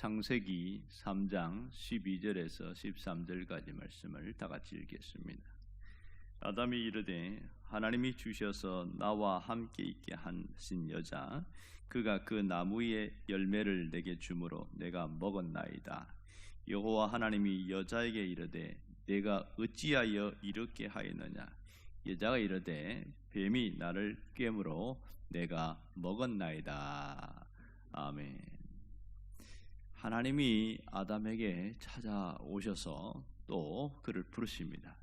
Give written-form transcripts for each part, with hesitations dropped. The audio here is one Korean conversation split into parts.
창세기 3장 12절에서 13절까지 말씀을 다 같이 읽겠습니다. 아담이 이르되 하나님이 주셔서 나와 함께 있게 하신 여자 그가 그 나무의 열매를 내게 주므로 내가 먹었나이다. 여호와 하나님이 여자에게 이르되 내가 어찌하여 이렇게 하였느냐. 여자가 이르되 뱀이 나를 꿰므로 내가 먹었나이다. 아멘. 하나님이 아담에게 찾아오셔서 또 그를 부르십니다.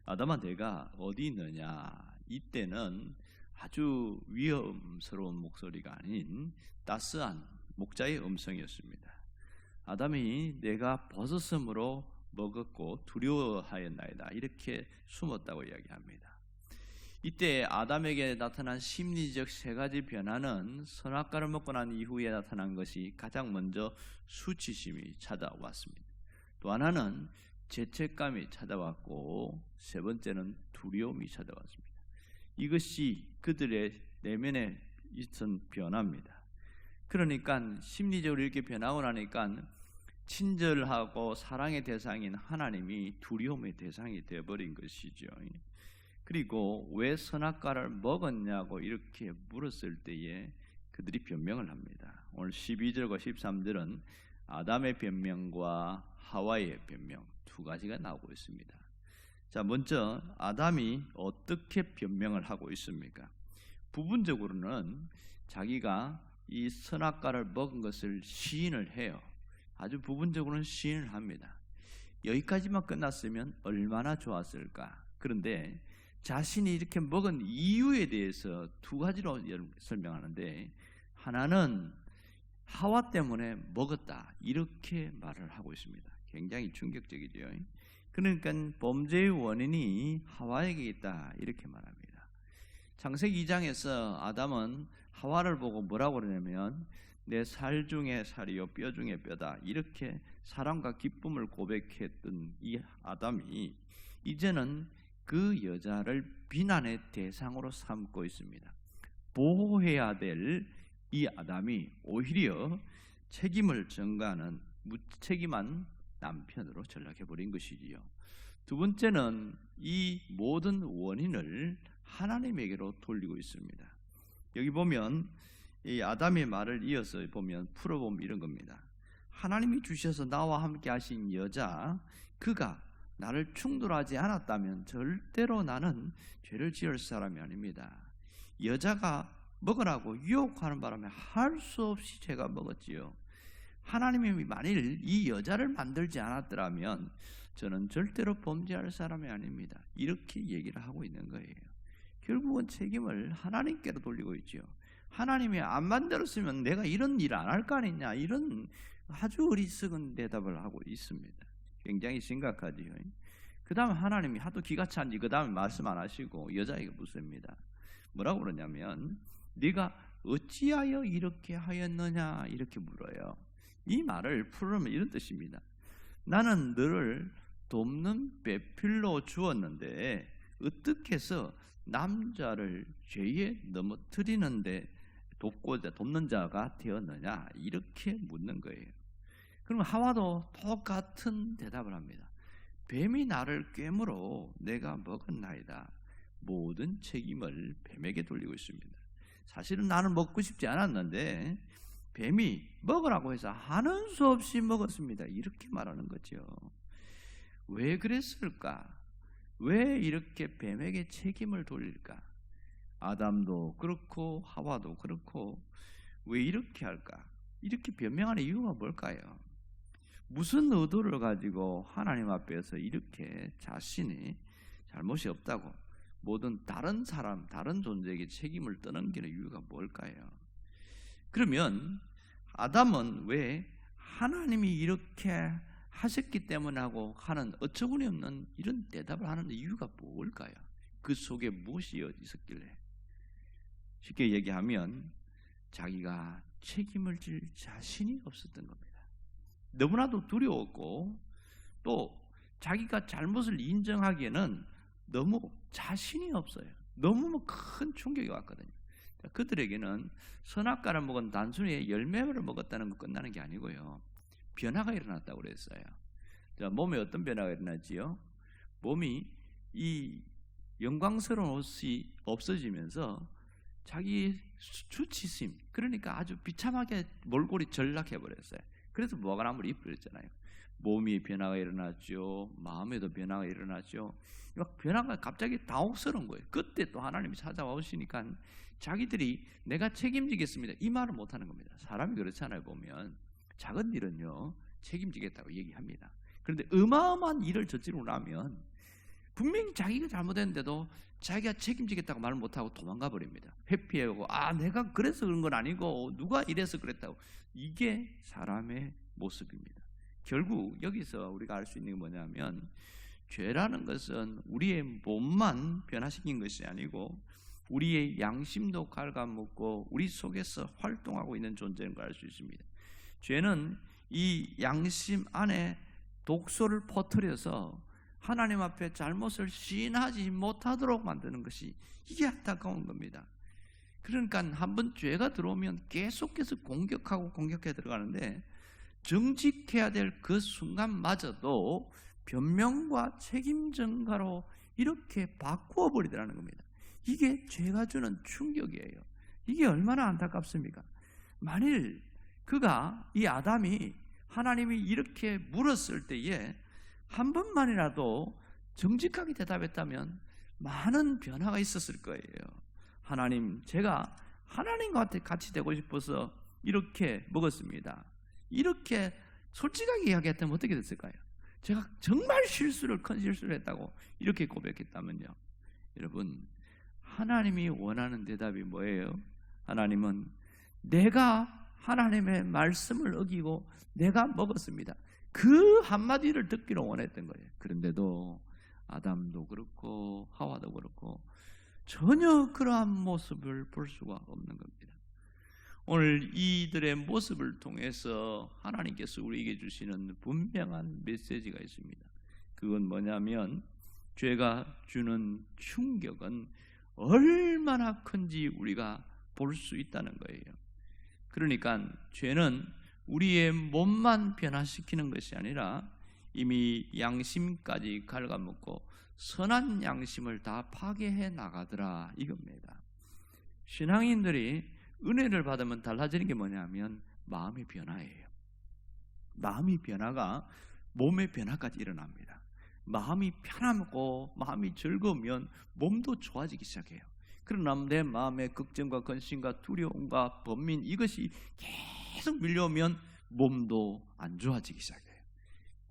아담아, 내가 어디 있느냐? 이때는 아주 위험스러운 목소리가 아닌 따스한 목자의 음성이었습니다. 아담이 내가 벗었으므로 먹었고 두려워하였나이다, 이렇게 숨었다고 이야기합니다. 이때 아담에게 나타난 심리적 세 가지 변화는 선악과를 먹고 난 이후에 나타난 것이 가장 먼저 수치심이 찾아왔습니다. 또 하나는 죄책감이 찾아왔고 세 번째는 두려움이 찾아왔습니다. 이것이 그들의 내면에 있던 변화입니다. 그러니까 심리적으로 이렇게 변하고 나니까 친절하고 사랑의 대상인 하나님이 두려움의 대상이 되어버린 것이죠. 그리고 왜 선악과를 먹었냐고 이렇게 물었을 때에 그들이 변명을 합니다. 오늘 12절과 13절은 아담의 변명과 하와의 변명 두 가지가 나오고 있습니다. 자, 먼저 아담이 어떻게 변명을 하고 있습니까? 부분적으로는 자기가 이 선악과를 먹은 것을 시인을 해요. 아주 부분적으로는 시인을 합니다. 여기까지만 끝났으면 얼마나 좋았을까. 그런데 자신이 이렇게 먹은 이유에 대해서 두 가지로 설명하는데, 하나는 하와 때문에 먹었다, 이렇게 말을 하고 있습니다. 굉장히 충격적이죠. 그러니까 범죄의 원인이 하와에게 있다, 이렇게 말합니다. 창세기 2장에서 아담은 하와를 보고 뭐라고 그러냐면 내 살 중에 살이요 뼈 중에 뼈다, 이렇게 사랑과 기쁨을 고백했던 이 아담이 이제는 그 여자를 비난의 대상으로 삼고 있습니다. 보호해야 될 이 아담이 오히려 책임을 전가하는 무책임한 남편으로 전락해버린 것이지요. 두 번째는 이 모든 원인을 하나님에게로 돌리고 있습니다. 여기 보면 이 아담의 말을 이어서 보면 풀어보면 이런 겁니다. 하나님이 주셔서 나와 함께 하신 여자 그가 나를 충돌하지 않았다면 절대로 나는 죄를 지을 사람이 아닙니다. 여자가 먹으라고 유혹하는 바람에 할 수 없이 제가 먹었지요. 하나님이 만일 이 여자를 만들지 않았더라면 저는 절대로 범죄할 사람이 아닙니다. 이렇게 얘기를 하고 있는 거예요. 결국은 책임을 하나님께로 돌리고 있죠. 하나님이 안 만들었으면 내가 이런 일 안 할 거 아니냐, 이런 아주 어리석은 대답을 하고 있습니다. 굉장히 심각하지요. 그 다음에 하나님이 하도 기가 찬지 그 다음에 말씀 안 하시고 여자에게 묻습니다. 뭐라고 그러냐면 네가 어찌하여 이렇게 하였느냐, 이렇게 물어요. 이 말을 풀으면 이런 뜻입니다. 나는 너를 돕는 배필로 주었는데 어떻게 해서 남자를 죄에 넘어뜨리는데 돕는 자가 되었느냐, 이렇게 묻는 거예요. 그러면 하와도 똑같은 대답을 합니다. 뱀이 나를 꿰므로 내가 먹었나이다. 모든 책임을 뱀에게 돌리고 있습니다. 사실은 나는 먹고 싶지 않았는데 뱀이 먹으라고 해서 하는 수 없이 먹었습니다, 이렇게 말하는 거죠. 왜 그랬을까? 왜 이렇게 뱀에게 책임을 돌릴까? 아담도 그렇고 하와도 그렇고 왜 이렇게 할까? 이렇게 변명하는 이유가 뭘까요? 무슨 의도를 가지고 하나님 앞에서 이렇게 자신이 잘못이 없다고 모든 다른 사람, 다른 존재에게 책임을 떠넘기는 이유가 뭘까요? 그러면 아담은 왜 하나님이 이렇게 하셨기 때문에 하고 하는 어처구니 없는 이런 대답을 하는 이유가 뭘까요? 그 속에 무엇이 있었길래? 쉽게 얘기하면 자기가 책임을 질 자신이 없었던 겁니다. 너무나도 두려웠고 또 자기가 잘못을 인정하기에는 너무 자신이 없어요. 너무 큰 충격이 왔거든요. 그들에게는 선악과를 먹은 단순히 열매를 먹었다는 거 끝나는 게 아니고요, 변화가 일어났다고 그랬어요. 자, 몸에 어떤 변화가 일어났지요? 몸이 이 영광스러운 옷이 없어지면서 자기 수치심, 그러니까 아주 비참하게 몰골이 전락해 버렸어요. 그래서 무화과나무를 입버렸잖아요. 몸이 변화가 일어났죠. 마음에도 변화가 일어났죠. 막 변화가 갑자기 당혹스러운 거예요. 그때 또 하나님이 찾아와 오시니까 자기들이 내가 책임지겠습니다, 이 말을 못하는 겁니다. 사람이 그렇잖아요. 보면 작은 일은요 책임지겠다고 얘기합니다. 그런데 어마어마한 일을 저지르고 나면 분명히 자기가 잘못했는데도 자기가 책임지겠다고 말을 못하고 도망가 버립니다. 회피하고 내가 그래서 그런 건 아니고 누가 이래서 그랬다고. 이게 사람의 모습입니다. 결국 여기서 우리가 알 수 있는 게 뭐냐면 죄라는 것은 우리의 몸만 변화시킨 것이 아니고 우리의 양심도 갉아먹고 우리 속에서 활동하고 있는 존재인 걸 알 수 있습니다. 죄는 이 양심 안에 독소를 퍼뜨려서 하나님 앞에 잘못을 시인하지 못하도록 만드는 것이, 이게 안타까운 겁니다. 그러니까 한번 죄가 들어오면 계속해서 공격해 들어가는데 정직해야 될 그 순간마저도 변명과 책임 전가로 이렇게 바꾸어 버리더라는 겁니다. 이게 죄가 주는 충격이에요. 이게 얼마나 안타깝습니까? 만일 이 아담이 하나님이 이렇게 물었을 때에 한 번만이라도 정직하게 대답했다면 많은 변화가 있었을 거예요. 하나님, 제가 하나님과 같이 되고 싶어서 이렇게 먹었습니다. 이렇게 솔직하게 이야기했다면 어떻게 됐을까요? 제가 정말 큰 실수를 했다고 이렇게 고백했다면요. 여러분, 하나님이 원하는 대답이 뭐예요? 하나님은 내가 하나님의 말씀을 어기고 내가 먹었습니다, 그 한마디를 듣기를 원했던 거예요. 그런데도 아담도 그렇고 하와도 그렇고 전혀 그러한 모습을 볼 수가 없는 겁니다. 오늘 이들의 모습을 통해서 하나님께서 우리에게 주시는 분명한 메시지가 있습니다. 그건 뭐냐면 죄가 주는 충격은 얼마나 큰지 우리가 볼 수 있다는 거예요. 그러니까 죄는 우리의 몸만 변화시키는 것이 아니라 이미 양심까지 갉아먹고 선한 양심을 다 파괴해 나가더라, 이겁니다. 신앙인들이 은혜를 받으면 달라지는 게 뭐냐면 마음의 변화예요. 마음의 변화가 몸의 변화까지 일어납니다. 마음이 편하고 마음이 즐거우면 몸도 좋아지기 시작해요. 그러나 내 마음의 걱정과 근심과 두려움과 번민, 이것이 계속 밀려오면 몸도 안 좋아지기 시작해요.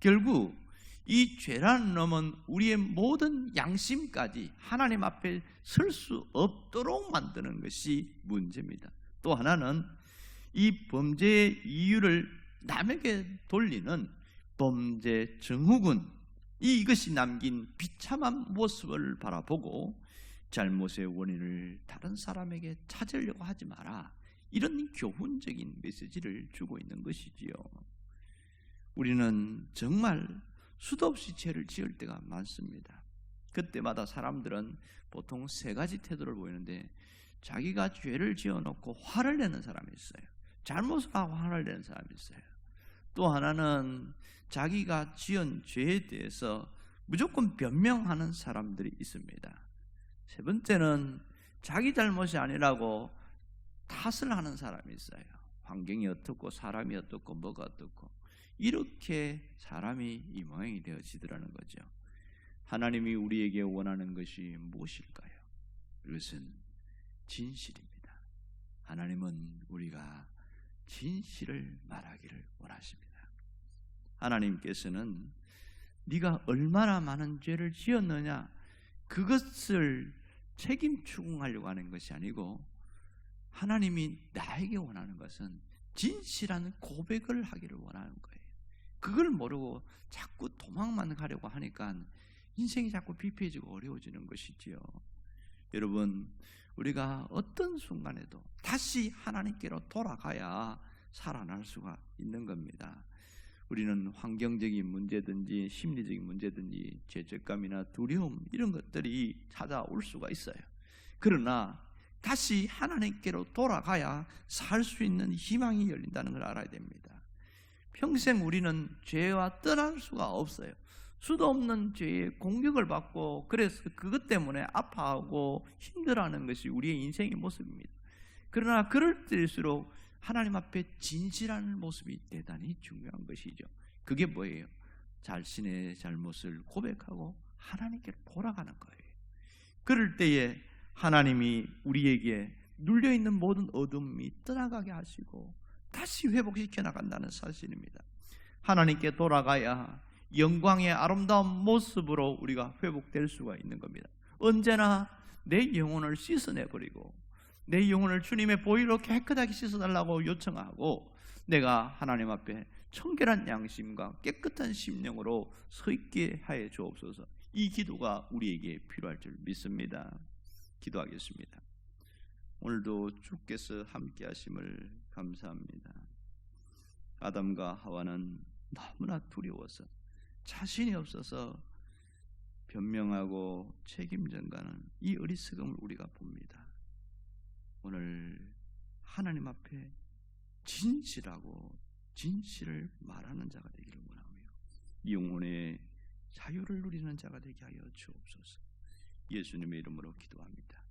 결국 이 죄라는 놈은 우리의 모든 양심까지 하나님 앞에 설 수 없도록 만드는 것이 문제입니다. 또 하나는 이 범죄의 이유를 남에게 돌리는 범죄 증후군, 이것이 남긴 비참한 모습을 바라보고 잘못의 원인을 다른 사람에게 찾으려고 하지 마라, 이런 교훈적인 메시지를 주고 있는 것이지요. 우리는 정말 수도 없이 죄를 지을 때가 많습니다. 그때마다 사람들은 보통 세 가지 태도를 보이는데, 자기가 죄를 지어놓고 화를 내는 사람이 있어요. 잘못을 하고 화를 내는 사람이 있어요. 또 하나는 자기가 지은 죄에 대해서 무조건 변명하는 사람들이 있습니다. 세 번째는 자기 잘못이 아니라고 탓을 하는 사람이 있어요. 환경이 어떻고 사람이 어떻고 뭐가 어떻고, 이렇게 사람이 이 모양이 되어지더라는 거죠. 하나님이 우리에게 원하는 것이 무엇일까요? 그것은 진실입니다. 하나님은 우리가 진실을 말하기를 원하십니다. 하나님께서는 네가 얼마나 많은 죄를 지었느냐, 그것을 책임 추궁하려고 하는 것이 아니고, 하나님이 나에게 원하는 것은 진실한 고백을 하기를 원하는 거예요. 그걸 모르고 자꾸 도망만 가려고 하니까 인생이 자꾸 비폐해지고 어려워지는 것이지요. 여러분, 우리가 어떤 순간에도 다시 하나님께로 돌아가야 살아날 수가 있는 겁니다. 우리는 환경적인 문제든지 심리적인 문제든지 죄책감이나 두려움, 이런 것들이 찾아올 수가 있어요. 그러나 다시 하나님께로 돌아가야 살 수 있는 희망이 열린다는 걸 알아야 됩니다. 평생 우리는 죄와 떠날 수가 없어요. 수도 없는 죄의 공격을 받고 그래서 그것 때문에 아파하고 힘들어하는 것이 우리의 인생의 모습입니다. 그러나 그럴 때일수록 하나님 앞에 진실한 모습이 대단히 중요한 것이죠. 그게 뭐예요? 자신의 잘못을 고백하고 하나님께 돌아가는 거예요. 그럴 때에 하나님이 우리에게 눌려있는 모든 어둠이 떠나가게 하시고 다시 회복시켜 나간다는 사실입니다. 하나님께 돌아가야 영광의 아름다운 모습으로 우리가 회복될 수가 있는 겁니다. 언제나 내 영혼을 씻어내버리고 내 영혼을 주님의 보혈로 깨끗하게 씻어달라고 요청하고 내가 하나님 앞에 청결한 양심과 깨끗한 심령으로 서 있게 하여 주옵소서. 이 기도가 우리에게 필요할 줄 믿습니다. 기도하겠습니다. 오늘도 주께서 함께 하심을 감사합니다. 아담과 하와는 너무나 두려워서 자신이 없어서 변명하고 책임전가는 이 어리석음을 우리가 봅니다. 오늘 하나님 앞에 진실하고 진실을 말하는 자가 되기를 원하며 영혼의 자유를 누리는 자가 되게 하여 주옵소서. 예수님의 이름으로 기도합니다.